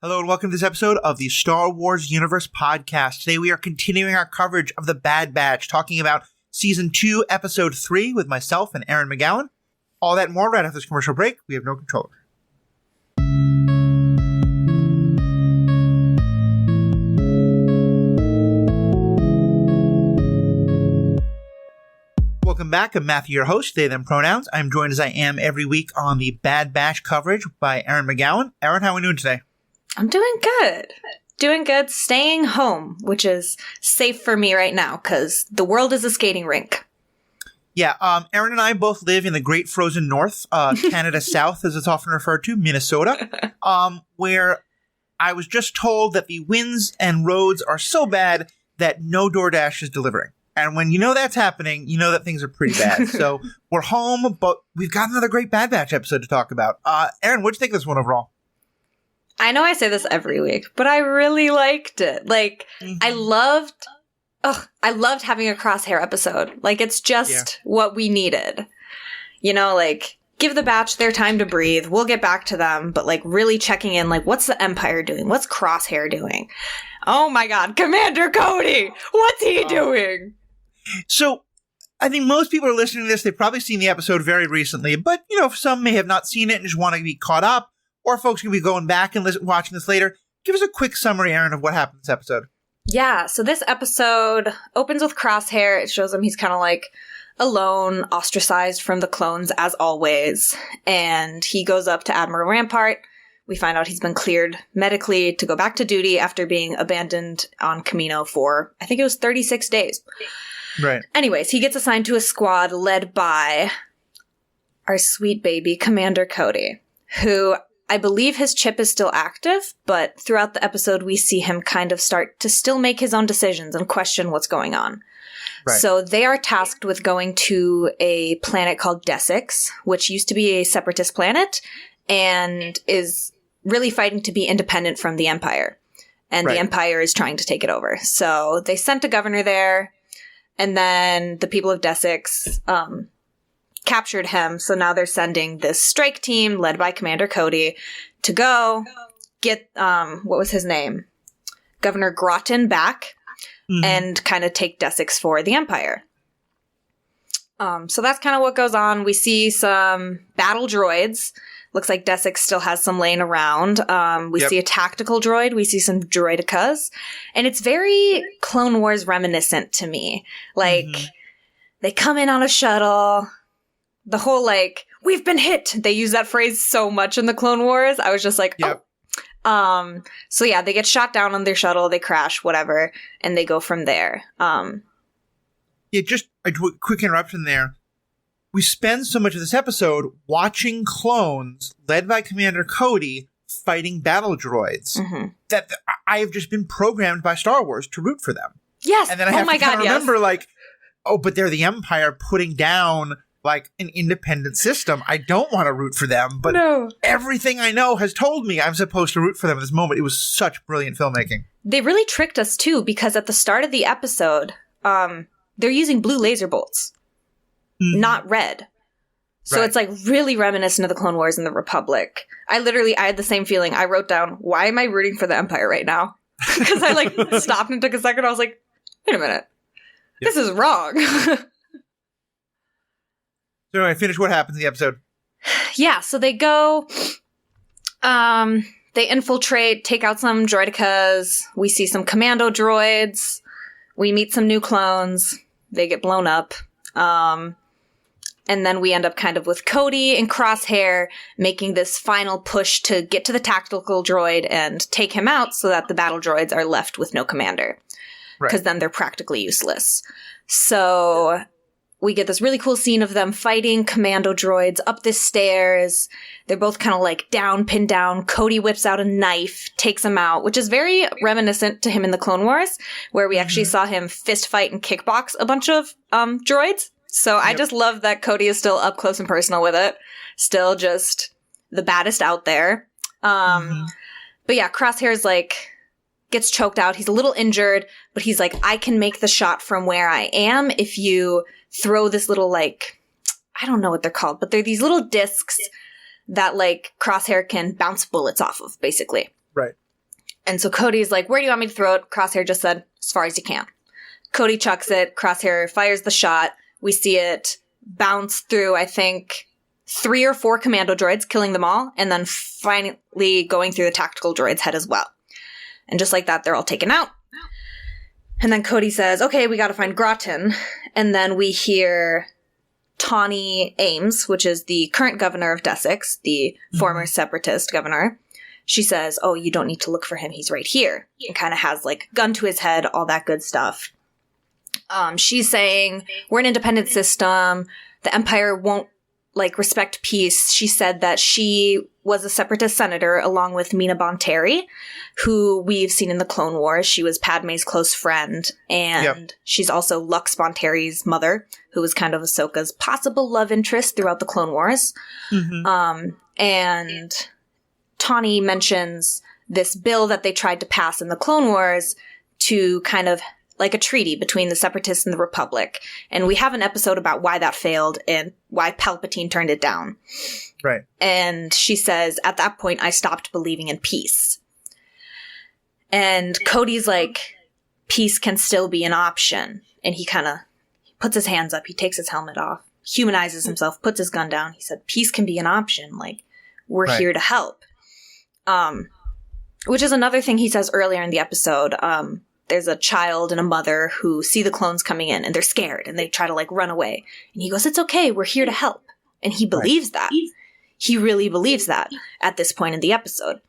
Hello and welcome to this episode of the Star Wars Universe Podcast. Today we are continuing our coverage of The Bad Batch, talking about Season 2, Episode 3 with myself and Erin McGowan. All that and more right after this commercial break. We have no control. Welcome back. I'm Matthew, your host, they, them pronouns. I'm joined as I am every week on the Bad Batch coverage by Erin McGowan. Erin, how are we doing today? I'm doing good. Doing good. Staying home, which is safe for me right now because the world is a skating rink. Yeah, Erin and I both live in the Great Frozen North, Canada South, as it's often referred to, Minnesota, where I was just told that the winds and roads are so bad that no DoorDash is delivering. And when you know that's happening, you know that things are pretty bad. So we're home, but we've got another great Bad Batch episode to talk about. Erin, what'd you think of this one overall? I know I say this every week, but I really liked it. Like, I loved having a Crosshair episode. Like, it's just what we needed. You know, like, give the Batch their time to breathe. We'll get back to them, but, like, really checking in, like, what's the Empire doing? What's Crosshair doing? Oh my god, Commander Cody! What's he doing? So, I think most people are listening to this, they've probably seen the episode very recently, but, you know, some may have not seen it and just want to be caught up. Or folks can be going back and watching this later. Give us a quick summary, Erin, of what happened in this episode. Yeah, so this episode opens with Crosshair. It shows him he's kind of like alone, ostracized from the clones as always. And he goes up to Admiral Rampart. We find out he's been cleared medically to go back to duty after being abandoned on Kamino for, I think it was 36 days. Right. Anyways, he gets assigned to a squad led by our sweet baby, Commander Cody, who I believe his chip is still active, but throughout the episode, we see him kind of start to still make his own decisions and question what's going on. Right. So they are tasked with going to a planet called Desix, which used to be a separatist planet and is really fighting to be independent from the Empire. And the Empire is trying to take it over. So they sent a governor there, and then the people of Desix captured him, so now they're sending this strike team led by Commander Cody to go get, what was his name? Governor Groton back and kind of take Desix for the Empire. So that's kind of what goes on. We see some battle droids. Looks like Desix still has some laying around. We see a tactical droid. We see some droidicas. And it's very Clone Wars reminiscent to me. Like, they come in on a shuttle. The whole, like, we've been hit. They use that phrase so much in the Clone Wars. I was just like, oh. So yeah, they get shot down on their shuttle. They crash, whatever. And they go from there. Yeah, just a quick interruption there. We spend so much of this episode watching clones led by Commander Cody fighting battle droids that I have just been programmed by Star Wars to root for them. Yes. And then I have to remember, like, oh, but they're the Empire putting down like an independent system. I don't want to root for them, but everything I know has told me I'm supposed to root for them at this moment. It was such brilliant filmmaking. They really tricked us too, because at the start of the episode, they're using blue laser bolts, not red. So it's like really reminiscent of the Clone Wars and the Republic. I had the same feeling. I wrote down, why am I rooting for the Empire right now? Because I like stopped and took a second. I was like, wait a minute. This is wrong. So I finish what happens in the episode. Yeah, so they go, they infiltrate, take out some droidicas. We see some commando droids. We meet some new clones. They get blown up. And then we end up kind of with Cody and Crosshair making this final push to get to the tactical droid and take him out so that the battle droids are left with no commander. Because then they're practically useless. So we get this really cool scene of them fighting commando droids up the stairs. They're both kind of like down, pinned down. Cody whips out a knife, takes them out, which is very reminiscent to him in the Clone Wars, where we actually saw him fist fight and kickbox a bunch of droids. So I just love that Cody is still up close and personal with it. Still just the baddest out there. But yeah, Crosshair's like, gets choked out. He's a little injured, but he's like, I can make the shot from where I am if you throw this little, like, I don't know what they're called, but they're these little discs that, like, Crosshair can bounce bullets off of, basically. Right. And so Cody's like, where do you want me to throw it? Crosshair just said, as far as you can. Cody chucks it. Crosshair fires the shot. We see it bounce through, I think, 3 or 4 commando droids, killing them all, and then finally going through the tactical droid's head as well. And just like that, they're all taken out. And then Cody says, okay, we got to find Groton. And then we hear Tawny Ames, which is the current governor of Desix, the former separatist governor. She says, oh, you don't need to look for him. He's right here. And kind of has like gun to his head, all that good stuff. She's saying, we're an independent system. The Empire won't like respect peace. She said that she was a separatist senator along with Mina Bonteri, who we've seen in the Clone Wars. She was Padme's close friend. And she's also Lux Bonteri's mother, who was kind of Ahsoka's possible love interest throughout the Clone Wars. And Tawny mentions this bill that they tried to pass in the Clone Wars to kind of like a treaty between the Separatists and the Republic. And we have an episode about why that failed and why Palpatine turned it down. Right. And she says, at that point, I stopped believing in peace. And Cody's like, peace can still be an option. And he kind of puts his hands up. He takes his helmet off, humanizes himself, puts his gun down. He said, peace can be an option. Like, we're here to help. Which is another thing he says earlier in the episode. There's a child and a mother who see the clones coming in and they're scared and they try to like run away. And he goes, it's okay. We're here to help. And he believes that. He really believes that at this point in the episode.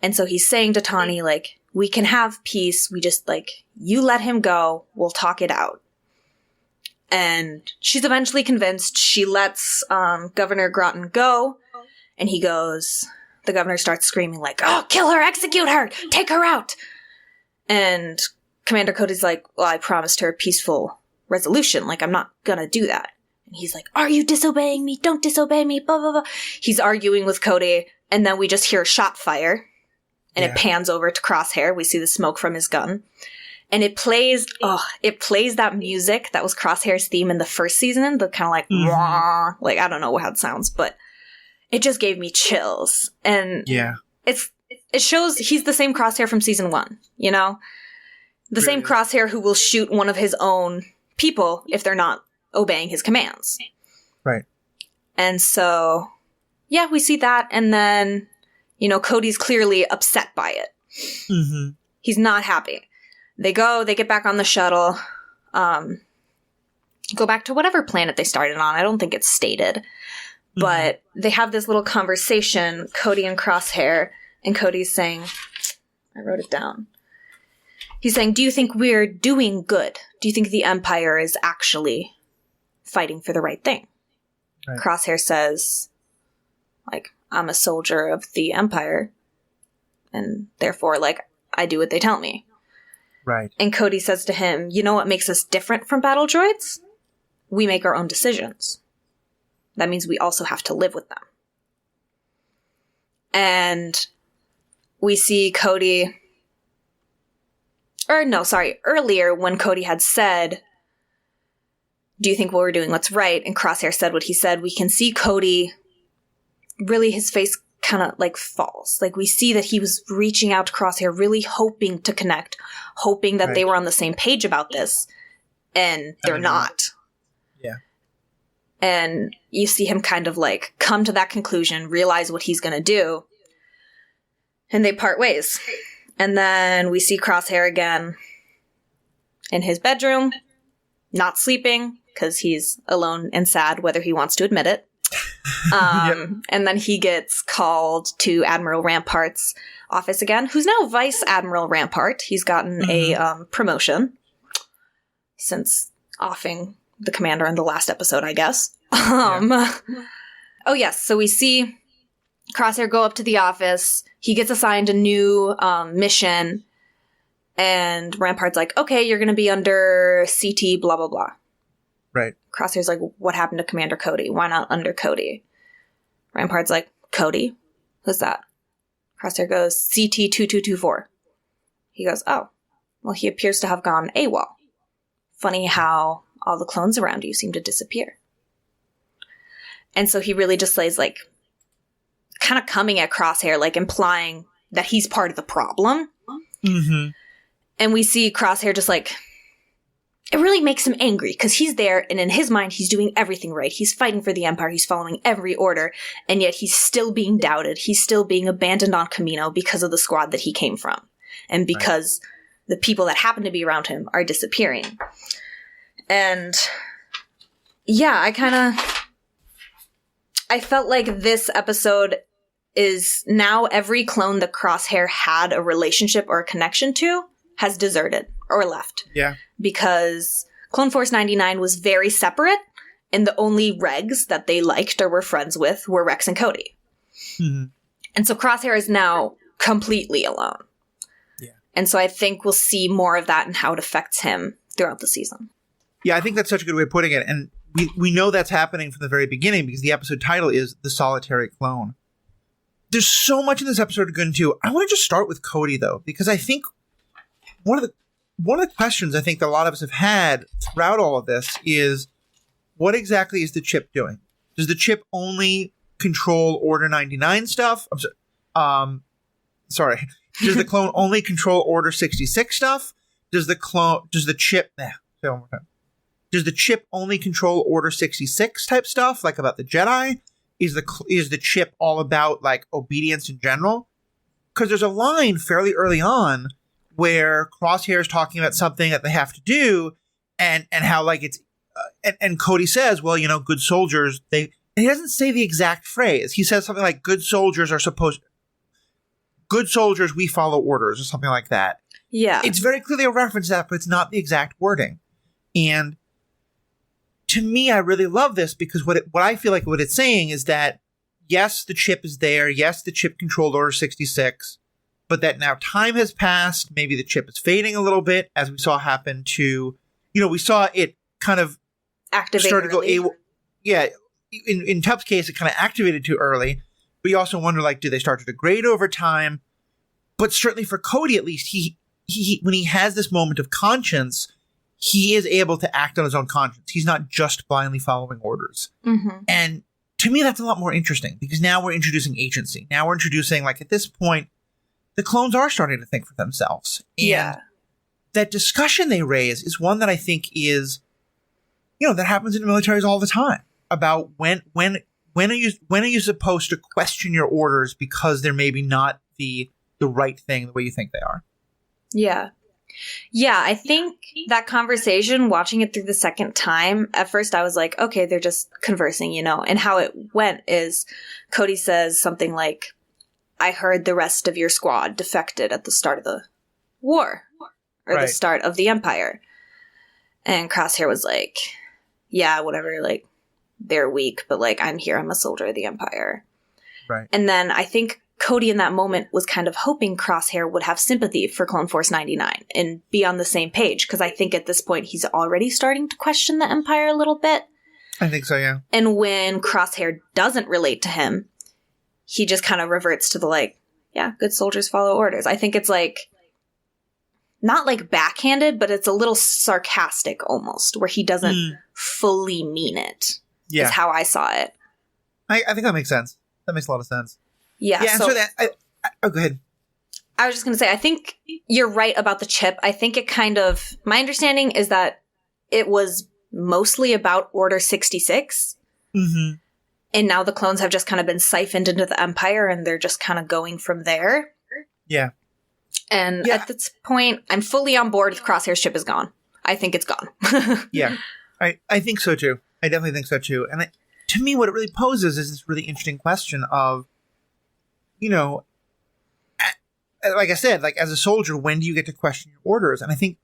And so he's saying to Tawny, like, we can have peace. We just like, you let him go. We'll talk it out. And she's eventually convinced. She lets Governor Groton go. And he goes, the governor starts screaming like, oh, kill her, execute her, take her out. And Commander Cody's like, well, I promised her a peaceful resolution. Like, I'm not gonna do that. And he's like, are you disobeying me? Don't disobey me, blah, blah, blah. He's arguing with Cody, and then we just hear a shot fire, and it pans over to Crosshair. We see the smoke from his gun. And it plays that music that was Crosshair's theme in the first season, the kind of like, wah, like, I don't know how it sounds, but it just gave me chills. And it shows he's the same Crosshair from season 1, you know? The same Crosshair who will shoot one of his own people if they're not obeying his commands. Right. And so, yeah, we see that. And then, you know, Cody's clearly upset by it. He's not happy. They get back on the shuttle, go back to whatever planet they started on. I don't think it's stated. But they have this little conversation, Cody and Crosshair, and Cody's saying, I wrote it down. He's saying, do you think we're doing good? Do you think the Empire is actually fighting for the right thing? Right. Crosshair says, like, I'm a soldier of the Empire, and therefore, like, I do what they tell me. Right. And Cody says to him, you know what makes us different from battle droids? We make our own decisions. That means we also have to live with them. And we see Cody... earlier when Cody had said, do you think what we're doing what's right? And Crosshair said what he said. We can see Cody, really his face kind of like falls. Like we see that he was reaching out to Crosshair, really hoping to connect, hoping that they were on the same page about this. And they're not. Yeah. And you see him kind of like come to that conclusion, realize what he's going to do. And they part ways. And then we see Crosshair again in his bedroom, not sleeping because he's alone and sad, whether he wants to admit it. And then he gets called to Admiral Rampart's office again, who's now Vice Admiral Rampart. He's gotten a promotion since offing the commander in the last episode, I guess. Oh, yes. So we see Crosshair go up to the office. He gets assigned a new mission. And Rampart's like, okay, you're going to be under CT, blah, blah, blah. Right. Crosshair's like, what happened to Commander Cody? Why not under Cody? Rampart's like, Cody? Who's that? Crosshair goes, CT-2224. He goes, oh, well, he appears to have gone AWOL. Funny how all the clones around you seem to disappear. And so he really just lays, like, kind of coming at Crosshair, like, implying that he's part of the problem. Mm-hmm. And we see Crosshair just like, it really makes him angry because he's there and in his mind, he's doing everything right. He's fighting for the Empire. He's following every order. And yet he's still being doubted. He's still being abandoned on Camino because of the squad that he came from. And because the people that happen to be around him are disappearing. And yeah, I felt like this episode is now every clone that Crosshair had a relationship or a connection to has deserted or left. Yeah. Because Clone Force 99 was very separate, and the only regs that they liked or were friends with were Rex and Cody. Mm-hmm. And so Crosshair is now completely alone. Yeah. And so I think we'll see more of that and how it affects him throughout the season. Yeah, I think that's such a good way of putting it. And we know that's happening from the very beginning because the episode title is The Solitary Clone. There's so much in this episode to go into. I want to just start with Cody, though, because I think one of the questions I think that a lot of us have had throughout all of this is, what exactly is the chip doing? Does the chip only control Order 99 stuff? Sorry. Does the clone only control Order 66 stuff? Does the chip only control Order 66 type stuff, like about the Jedi? Is the chip all about like obedience in general? Because there's a line fairly early on where Crosshair is talking about something that they have to do, and how like it's and Cody says, well, good soldiers, and he doesn't say the exact phrase. He says something like good soldiers, we follow orders, or something like that. Yeah. It's very clearly a reference to that, but it's not the exact wording. And to me, I really love this because what I feel like what it's saying is that, yes, the chip is there. Yes, the chip controlled Order 66, but that now time has passed. Maybe the chip is fading a little bit, as we saw happen to, we saw it kind of activate start to go early. Yeah. In Tup's case, it kind of activated too early, but you also wonder, like, do they start to degrade over time? But certainly for Cody, at least, he when he has this moment of conscience, he is able to act on his own conscience. He's not just blindly following orders. Mm-hmm. And to me, that's a lot more interesting because now we're introducing agency. Now we're introducing, like, at this point, the clones are starting to think for themselves. And that discussion they raise is one that I think is, that happens in the militaries all the time about when are you supposed to question your orders because they're maybe not the right thing the way you think they are. Yeah. Yeah, I think that conversation, watching it through the second time, at first I was like, okay, they're just conversing, and how it went is Cody says something like, I heard the rest of your squad defected at the start of the war, or the start of the Empire. And Crosshair was like, yeah, whatever, like, they're weak, but, like, I'm here, I'm a soldier of the Empire. Right. And then I think Cody in that moment was kind of hoping Crosshair would have sympathy for Clone Force 99 and be on the same page, because I think at this point he's already starting to question the Empire a little bit. I think so, yeah. And when Crosshair doesn't relate to him, he just kind of reverts to the, like, yeah, good soldiers follow orders. I think it's like, not like backhanded, but it's a little sarcastic almost, where he doesn't fully mean it. Yeah. Is how I saw it. I think that makes sense. That makes a lot of sense. Yeah. Yeah, so that, go ahead. I was just going to say, I think you're right about the chip. I think it my understanding is that it was mostly about Order 66. Mm-hmm. And now the clones have just kind of been siphoned into the Empire, and they're just kind of going from there. Yeah. And at this point, I'm fully on board with Crosshair's chip is gone. I think it's gone. Yeah. I think so too. I definitely think so too. And to me, what it really poses is this really interesting question of, like I said, like, as a soldier, when do you get to question your orders? And I think,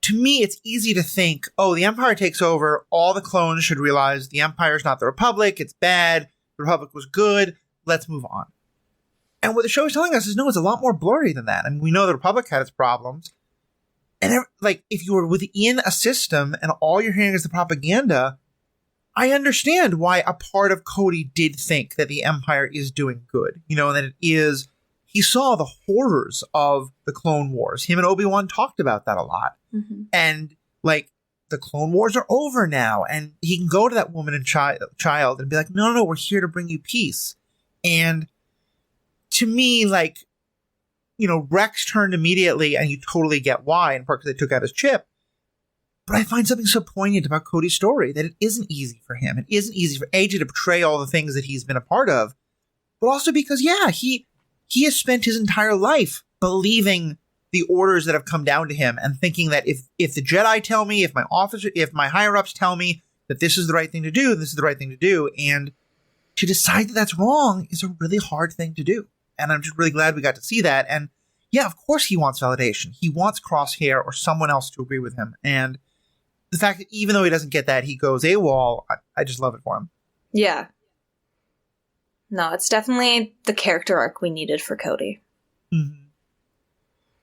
to me, it's easy to think, oh, the Empire takes over, all the clones should realize the Empire is not the Republic, it's bad, the Republic was good, let's move on. And what the show is telling us is, no, it's a lot more blurry than that. I mean, we know the Republic had its problems. And, like, if you were within a system and all you're hearing is the propaganda, I understand why a part of Cody did think that the Empire is doing good. And that it is, he saw the horrors of the Clone Wars. Him and Obi-Wan talked about that a lot. Mm-hmm. And, like, the Clone Wars are over now. And he can go to that woman and child and be like, no, we're here to bring you peace. And to me, like, Rex turned immediately, and you totally get why, in part because they took out his chip. But I find something so poignant about Cody's story, that it isn't easy for him. It isn't easy for AJ to portray all the things that he's been a part of, but also because, he has spent his entire life believing the orders that have come down to him and thinking that if the Jedi tell me, if my higher-ups tell me that this is the right thing to do, this is the right thing to do, and to decide that that's wrong is a really hard thing to do. And I'm just really glad we got to see that. And yeah, of course he wants validation. He wants Crosshair or someone else to agree with him. And the fact that even though he doesn't get that, he goes AWOL, I just love it for him. Yeah. No, it's definitely the character arc we needed for Cody. Mm-hmm.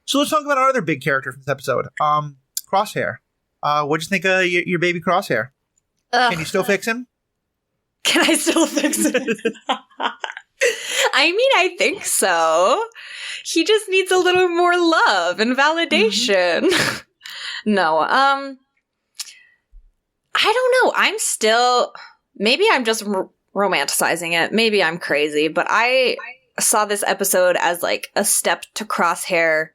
So let's talk about our other big character from this episode, Crosshair. What'd you think of your baby Crosshair? Can you still fix him? Can I still fix it? I mean, I think so. He just needs a little more love and validation. Mm-hmm. No, I don't know. I'm still, maybe I'm just romanticizing it. Maybe I'm crazy, but I saw this episode as like a step to Crosshair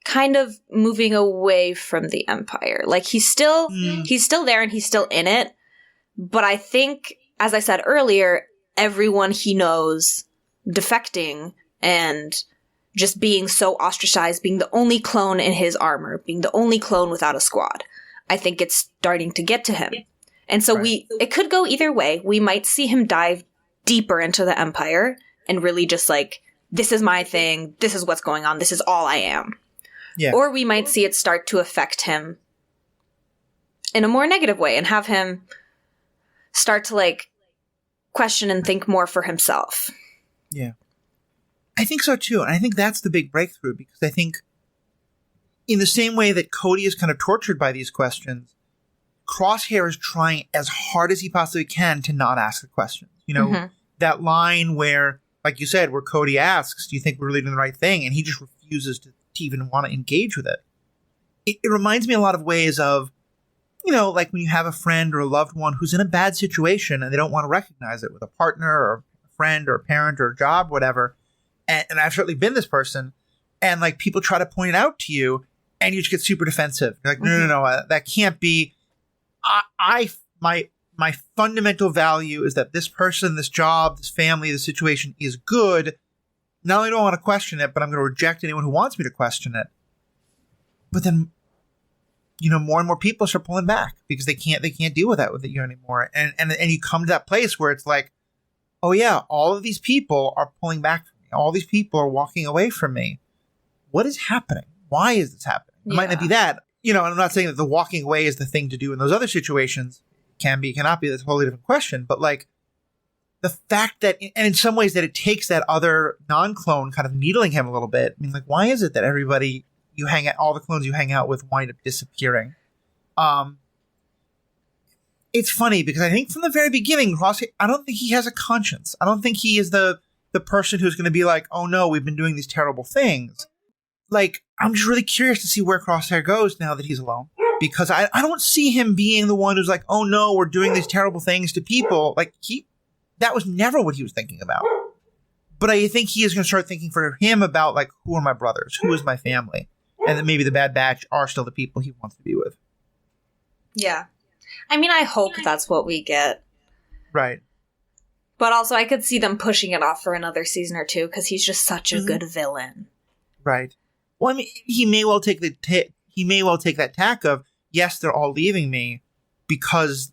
kind of moving away from the Empire. Like he's still there and he's still in it. But I think, as I said earlier, everyone he knows defecting and just being so ostracized, being the only clone in his armor, being the only clone without a squad, I think it's starting to get to him. And so it could go either way. We might see him dive deeper into the Empire and really just like, this is my thing, this is what's going on, this is all I am. Yeah. Or we might see it start to affect him in a more negative way and have him start to like question and think more for himself. Yeah. I think so too. And I think that's the big breakthrough, because I think in the same way that Cody is kind of tortured by these questions, Crosshair is trying as hard as he possibly can to not ask the questions. That line where, like you said, where Cody asks, do you think we're really doing the right thing? And he just refuses to even want to engage with it. It reminds me a lot of ways of, like when you have a friend or a loved one who's in a bad situation and they don't want to recognize it with a partner or a friend or a parent or a job, whatever. And I've certainly been this person. And like people try to point it out to you and you just get super defensive. You're like, no, that can't be. My fundamental value is that this person, this job, this family, this situation is good. Not only do I want to question it, but I'm going to reject anyone who wants me to question it. But then, more and more people start pulling back because they can't deal with that with you anymore. And you come to that place where it's like, oh yeah, all of these people are pulling back from me. All these people are walking away from me. What is happening? Why is this happening? It might not be that. And I'm not saying that the walking away is the thing to do in those other situations. It can be, cannot be. That's a totally different question. But like the fact that, and in some ways that it takes that other non-clone kind of needling him a little bit. I mean, like, why is it that everybody all the clones you hang out with wind up disappearing? It's funny because I think from the very beginning, Crosshair, I don't think he has a conscience. I don't think he is the person who's going to be like, oh no, we've been doing these terrible things. Like, I'm just really curious to see where Crosshair goes now that he's alone. Because I don't see him being the one who's like, oh no, we're doing these terrible things to people. Like, that was never what he was thinking about. But I think he is going to start thinking for him about, like, who are my brothers? Who is my family? And then maybe the Bad Batch are still the people he wants to be with. Yeah. I mean, I hope that's what we get. Right. But also, I could see them pushing it off for another season or two because he's just such a good villain. Right. Well, I mean, he may well take that tack of, yes, they're all leaving me because,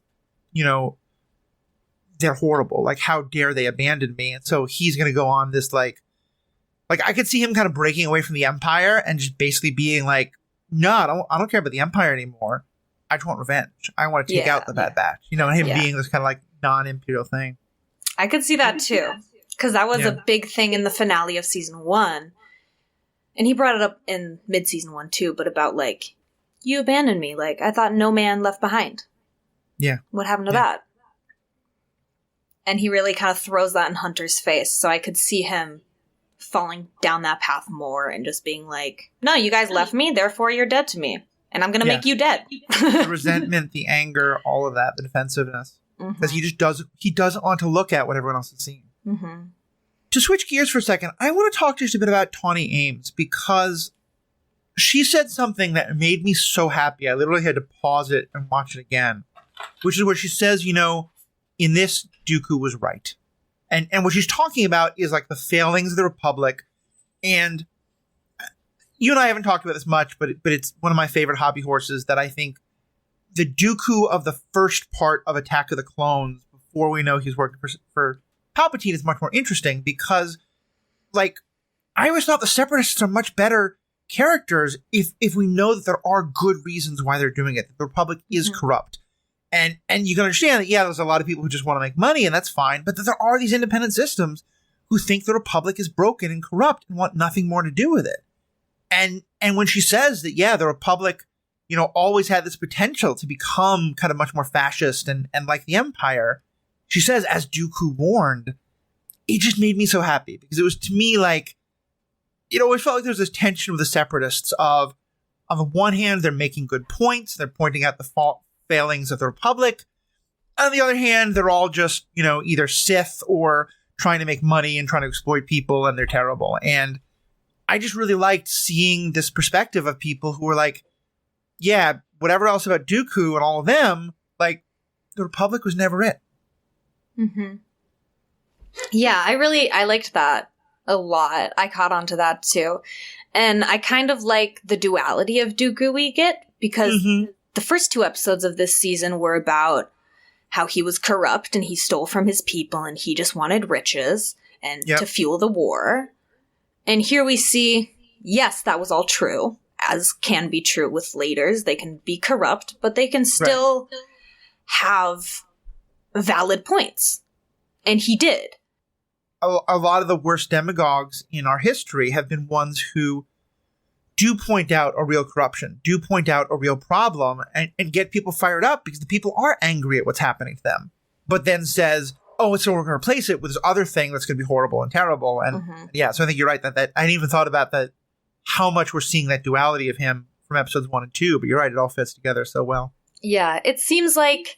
they're horrible. Like, how dare they abandon me? And so he's going to go on this, like, I could see him kind of breaking away from the Empire and just basically being like, no, I don't care about the Empire anymore. I just want revenge. I want to take out the Bad Batch. And him being this kind of like non-imperial thing. I could see that too. Because that was a big thing in the finale of season 1. And he brought it up in mid-season 1 too, but about like, you abandoned me. Like, I thought no man left behind. Yeah. What happened to that? And he really kind of throws that in Hunter's face. So I could see him falling down that path more and just being like, no, you guys left me, therefore you're dead to me. And I'm going to make you dead. The resentment, the anger, all of that, the defensiveness. Because he doesn't want to look at what everyone else is seeing. Mm-hmm. To switch gears for a second, I want to talk just a bit about Tawny Ames, because she said something that made me so happy. I literally had to pause it and watch it again, which is where she says, in this, Dooku was right. And what she's talking about is like the failings of the Republic. And you and I haven't talked about this much, but it's one of my favorite hobby horses, that I think the Dooku of the first part of Attack of the Clones, before we know he's working for Palpatine, is much more interesting, because, like, I always thought the Separatists are much better characters if we know that there are good reasons why they're doing it. The Republic is corrupt. And you can understand that, there's a lot of people who just want to make money, and that's fine, but that there are these independent systems who think the Republic is broken and corrupt and want nothing more to do with it. And when she says that, the Republic, always had this potential to become kind of much more fascist and like the Empire, she says, as Dooku warned, it just made me so happy, because it was, to me, like, it always felt like there was this tension with the Separatists of, on the one hand, they're making good points, they're pointing out the failings of the Republic. On the other hand, they're all just, either Sith or trying to make money and trying to exploit people, and they're terrible. And I just really liked seeing this perspective of people who were like, whatever else about Dooku and all of them, like, the Republic was never it. Mm-hmm. Yeah, I liked that a lot. I caught on to that too. And I kind of like the duality of Dooku we get, because the first 2 episodes of this season were about how he was corrupt and he stole from his people and he just wanted riches and to fuel the war. And here we see, yes, that was all true, as can be true with leaders. They can be corrupt, but they can still have valid points. And he did. A lot of the worst demagogues in our history have been ones who do point out a real corruption, do point out a real problem, and get people fired up, because the people are angry at what's happening to them, but then says, so we're going to replace it with this other thing that's going to be horrible and terrible. And so I think you're right that I hadn't even thought about that, how much we're seeing that duality of him from episodes 1 and 2, but you're right, it all fits together so well. Yeah, it seems like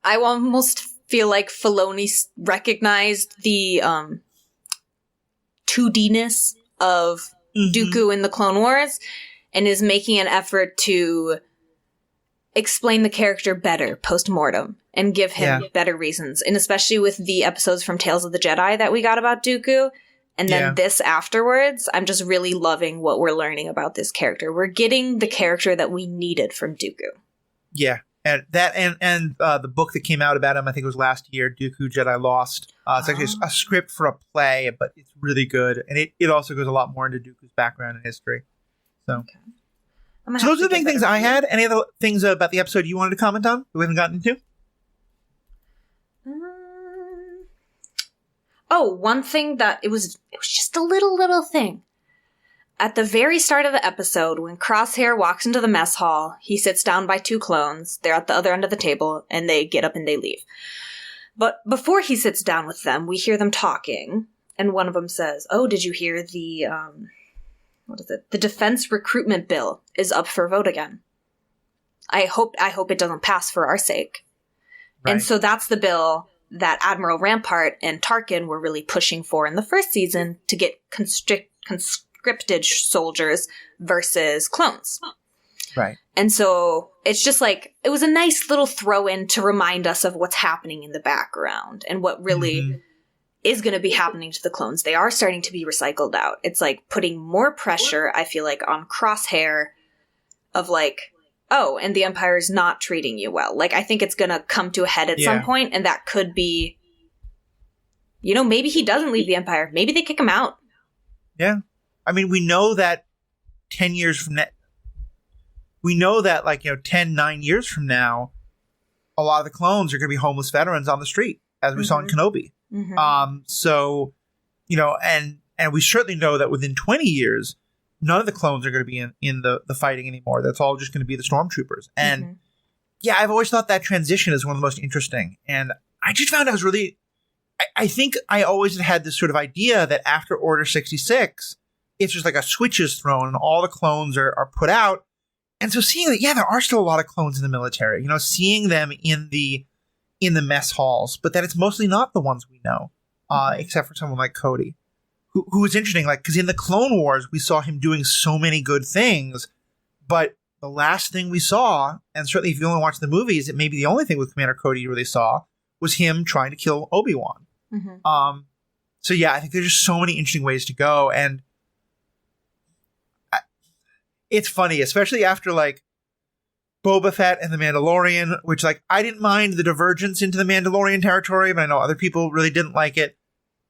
I almost feel like Filoni recognized the 2D-ness of Dooku in the Clone Wars and is making an effort to explain the character better post-mortem and give him better reasons. And especially with the episodes from Tales of the Jedi that we got about Dooku, and then this afterwards, I'm just really loving what we're learning about this character. We're getting the character that we needed from Dooku. Yeah. And that and the book that came out about him, I think it was last year, Dooku Jedi Lost. It's actually a script for a play, but it's really good. And it also goes a lot more into Dooku's background and history. So those are the big things I had. Any other things about the episode you wanted to comment on that we haven't gotten into? One thing that it was just a little thing. At the very start of the episode, when Crosshair walks into the mess hall, he sits down by 2 clones. They're at the other end of the table, and they get up and they leave. But before he sits down with them, we hear them talking, and one of them says, did you hear the, the defense recruitment bill is up for vote again. I hope it doesn't pass for our sake. Right. And so that's the bill that Admiral Rampart and Tarkin were really pushing for in the first season to get conscripted soldiers versus clones. Right. And so it's just like, it was a nice little throw in to remind us of what's happening in the background and what really is going to be happening to the clones. They are starting to be recycled out. It's like putting more pressure, I feel like, on Crosshair of like, and the Empire's not treating you well. Like, I think it's going to come to a head at some point, and that could be, maybe he doesn't leave the Empire. Maybe they kick him out. Yeah. I mean, we know that 10 years from now, 9 years from now, a lot of the clones are going to be homeless veterans on the street, as we saw in Kenobi. So, and we certainly know that within 20 years, none of the clones are going to be in the fighting anymore. That's all just going to be the stormtroopers. And I've always thought that transition is one of the most interesting. And I just found I was really, I think I always had this sort of idea that after Order 66, it's just like a switch is thrown and all the clones are put out. And so seeing that, there are still a lot of clones in the military, seeing them in the mess halls, but that it's mostly not the ones we know. except for someone like Cody, who was interesting. Like, because in the Clone Wars, we saw him doing so many good things, but the last thing we saw, and certainly if you only watch the movies, it may be the only thing with Commander Cody you really saw, was him trying to kill Obi-Wan. Mm-hmm. So yeah, I think there's just so many interesting ways to go, and it's funny, especially after like Boba Fett and The Mandalorian, which like I didn't mind the divergence into the Mandalorian territory, but I know other people really didn't like it.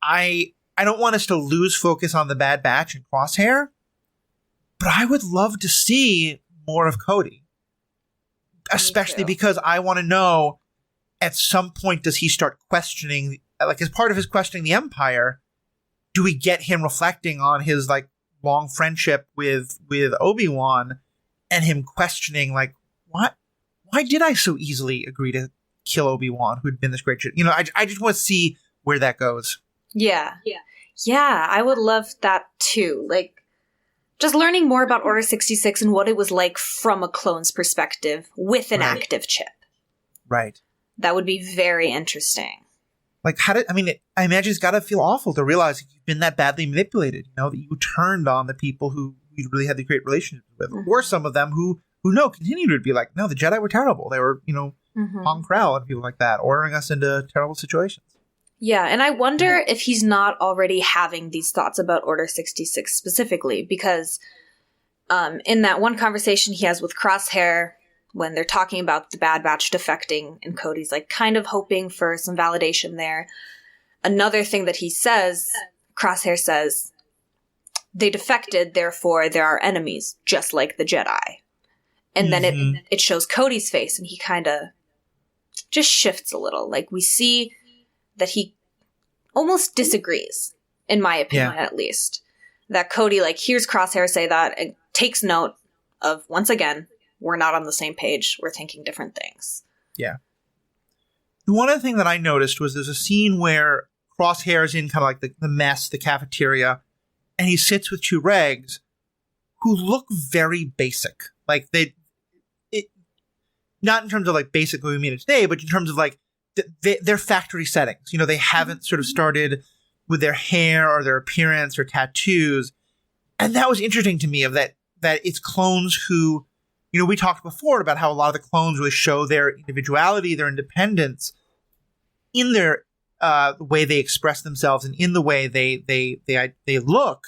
I don't want us to lose focus on the Bad Batch and Crosshair, but I would love to see more of Cody, especially because I want to know at some point, does he start questioning, like as part of his questioning the Empire, do we get him reflecting on his like long friendship with Obi-Wan and him questioning like, why did I so easily agree to kill Obi-Wan, who'd been this great shit? You know, I just want to see where that goes. Yeah, I would love that too. Like, just learning more about Order 66 and what it was like from a clone's perspective with an active chip. Right. That would be very interesting. Like, I imagine it's got to feel awful to realize you've been that badly manipulated, you know, that you turned on the people who you really had the great relationships with, or some of them who continue to be like, no, the Jedi were terrible. They were, you know, Hong Krell and people like that, ordering us into terrible situations. Yeah, and I wonder if he's not already having these thoughts about Order 66 specifically, because in that one conversation he has with Crosshair, when they're talking about the Bad Batch defecting, and Cody's like kind of hoping for some validation there. Another thing that he says, Crosshair says, they defected, therefore they're our enemies, just like the Jedi. And then it shows Cody's face, and he kind of just shifts a little. Like, we see that he almost disagrees, in my opinion, at least. That Cody, like, hears Crosshair say that and takes note of, once again, we're not on the same page. We're thinking different things. Yeah. The one other thing that I noticed was there's a scene where Crosshair's in kind of like the mess, the cafeteria, and he sits with two regs who look very basic. Like, not in terms of like basic what we mean it today, but in terms of like their factory settings. You know, they haven't sort of started with their hair or their appearance or tattoos. And that was interesting to me, of that it's clones who, you know, we talked before about how a lot of the clones really show their individuality, their independence in their the way they express themselves and in the way they look.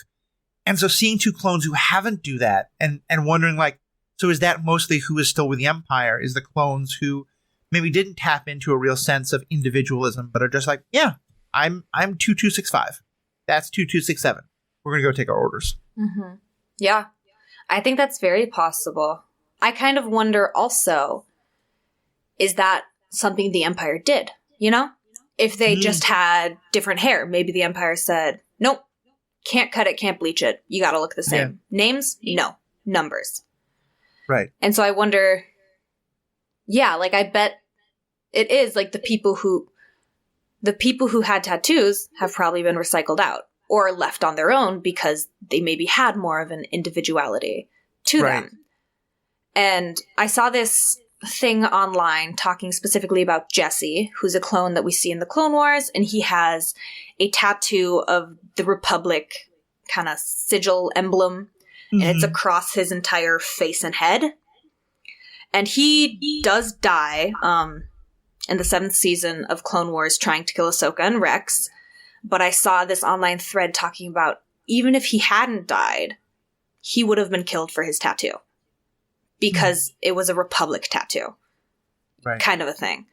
And so seeing two clones who haven't do that and wondering like, so is that mostly who is still with the Empire? Is the clones who maybe didn't tap into a real sense of individualism, but are just like, yeah, I'm 2265. That's 2267. We're going to go take our orders. Mm-hmm. Yeah, I think that's very possible. I kind of wonder also, is that something the Empire did? You know? If they just had different hair, maybe the Empire said, nope, can't cut it, can't bleach it. You got to look the same. Yeah. Names? No. Numbers. Right. And so I wonder, yeah, like I bet it is like the people who had tattoos have probably been recycled out or left on their own because they maybe had more of an individuality to them. And I saw this thing online talking specifically about Jesse, who's a clone that we see in the Clone Wars, and he has a tattoo of the Republic kind of sigil emblem. And it's across his entire face and head. And he does die in the 7th season of Clone Wars trying to kill Ahsoka and Rex. But I saw this online thread talking about even if he hadn't died, he would have been killed for his tattoo. Because it was a Republic tattoo. Right. Kind of a thing.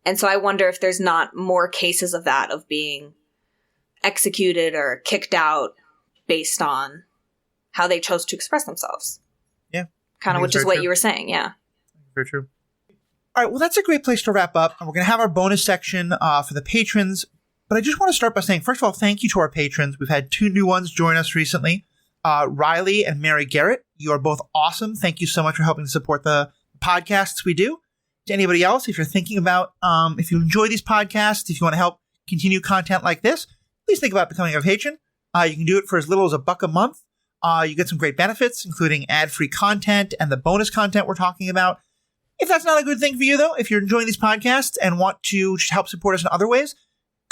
And so I wonder if there's not more cases of that, of being executed or kicked out based on how they chose to express themselves. Yeah. Kind of, which is what you were saying, yeah. Very true. All right, well, that's a great place to wrap up. And we're going to have our bonus section for the patrons. But I just want to start by saying, first of all, thank you to our patrons. We've had 2 new ones join us recently. Riley and Mary Garrett, you are both awesome. Thank you so much for helping to support the podcasts we do. To anybody else, if you're thinking about, if you enjoy these podcasts, if you want to help continue content like this, please think about becoming a patron. You can do it for as little as $1 a month. You get some great benefits, including ad-free content and the bonus content we're talking about. If that's not a good thing for you, though, if you're enjoying these podcasts and want to help support us in other ways,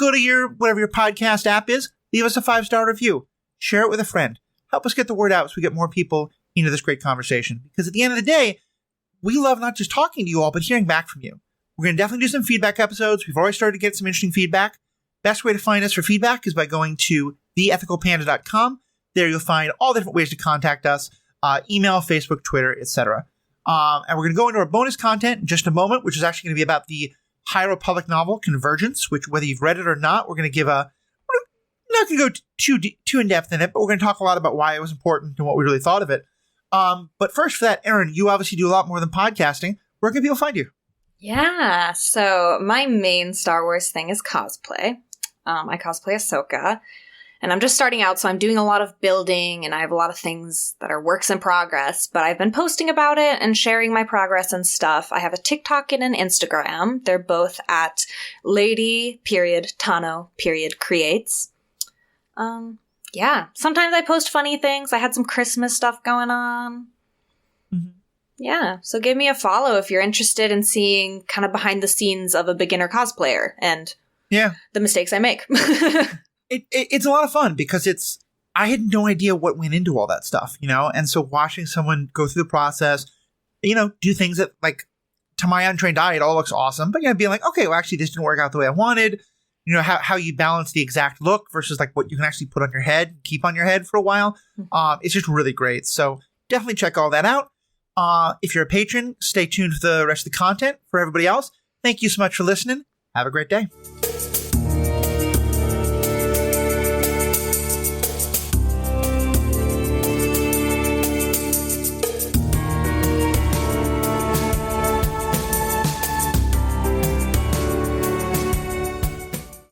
go to whatever your podcast app is, leave us a 5-star review. Share it with a friend. Help us get the word out so we get more people into this great conversation. Because at the end of the day, we love not just talking to you all, but hearing back from you. We're going to definitely do some feedback episodes. We've already started to get some interesting feedback. Best way to find us for feedback is by going to theethicalpanda.com. There you'll find all the different ways to contact us, email, Facebook, Twitter, etc. And we're going to go into our bonus content in just a moment, which is actually going to be about the High Republic novel, Convergence, which whether you've read it or not, we're going to give we're not going to go too in-depth in it, but we're going to talk a lot about why it was important and what we really thought of it. But first for that, Erin, you obviously do a lot more than podcasting. Where can people find you? Yeah, so my main Star Wars thing is cosplay. I cosplay Ahsoka, and I'm just starting out, so I'm doing a lot of building, and I have a lot of things that are works in progress, but I've been posting about it and sharing my progress and stuff. I have a TikTok and an Instagram. They're both at lady.tano.creates. Yeah, sometimes I post funny things. I had some Christmas stuff going on. Mm-hmm. Yeah, so give me a follow if you're interested in seeing kind of behind the scenes of a beginner cosplayer and the mistakes I make. It's a lot of fun because I had no idea what went into all that stuff, and so watching someone go through the process, do things that, like, to my untrained eye, it all looks awesome, but being like, okay, well, actually this didn't work out the way I wanted. How you balance the exact look versus like what you can actually put on your head, keep on your head for a while. It's just really great. So definitely check all that out. If you're a patron, stay tuned for the rest of the content. For everybody else, thank you so much for listening. Have a great day.